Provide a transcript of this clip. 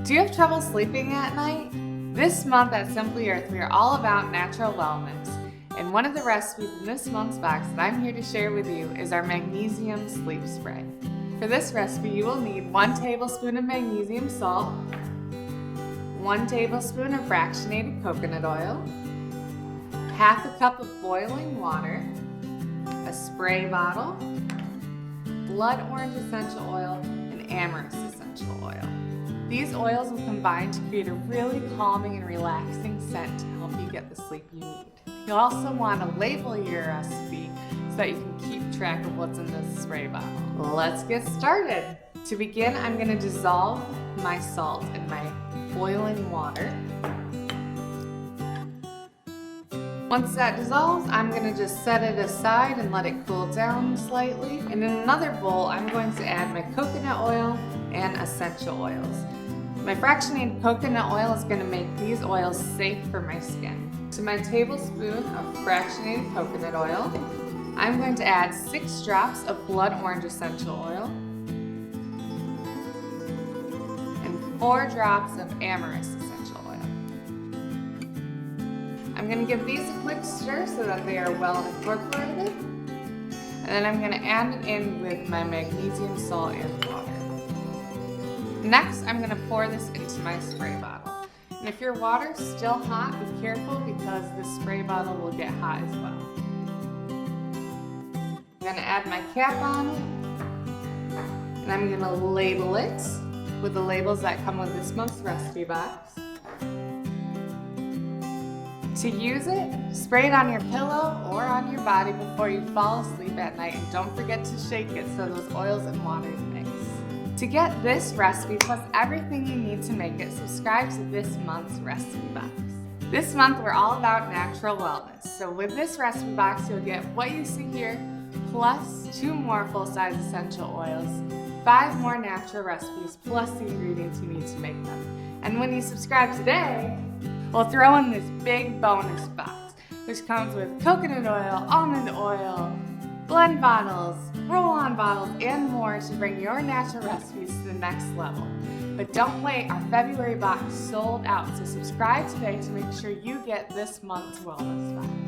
Do you have trouble sleeping at night? This month at Simply Earth, we are all about natural wellness. And one of the recipes in this month's box that I'm here to share with you is our Magnesium Sleep Spray. For this recipe, you will need 1 tablespoon of magnesium salt, 1 tablespoon of fractionated coconut oil, half a cup of boiling water, a spray bottle, blood orange essential oil, and Amyris essential oil. These oils will combine to create a really calming and relaxing scent to help you get the sleep you need. You'll also want to label your recipe so that you can keep track of what's in this spray bottle. Let's get started. To begin, I'm going to dissolve my salt in my boiling water. Once that dissolves, I'm going to just set it aside and let it cool down slightly. And in another bowl, I'm going to add my coconut oil and essential oils. My fractionated coconut oil is going to make these oils safe for my skin. To my tablespoon of fractionated coconut oil, I'm going to add 6 drops of blood orange essential oil and 4 drops of Amyris essential oil. I'm going to give these a quick stir so that they are well incorporated. And then I'm going to add it in with my magnesium salt and water. Next, I'm going to pour this into my spray bottle. And if your water's still hot, be careful because this spray bottle will get hot as well. I'm going to add my cap on it. And I'm going to label it with the labels that come with this month's recipe box. To use it, spray it on your pillow or on your body before you fall asleep at night, and don't forget to shake it so those oils and waters mix. To get this recipe plus everything you need to make it, subscribe to this month's recipe box. This month we're all about natural wellness, so with this recipe box you'll get what you see here, plus 2 more full-size essential oils, 5 more natural recipes, plus the ingredients you need to make them. And when you subscribe today, we'll throw in this big bonus box, which comes with coconut oil, almond oil, blend bottles, roll-on bottles, and more to bring your natural recipes to the next level. But don't wait, our February box sold out, so subscribe today to make sure you get this month's wellness box.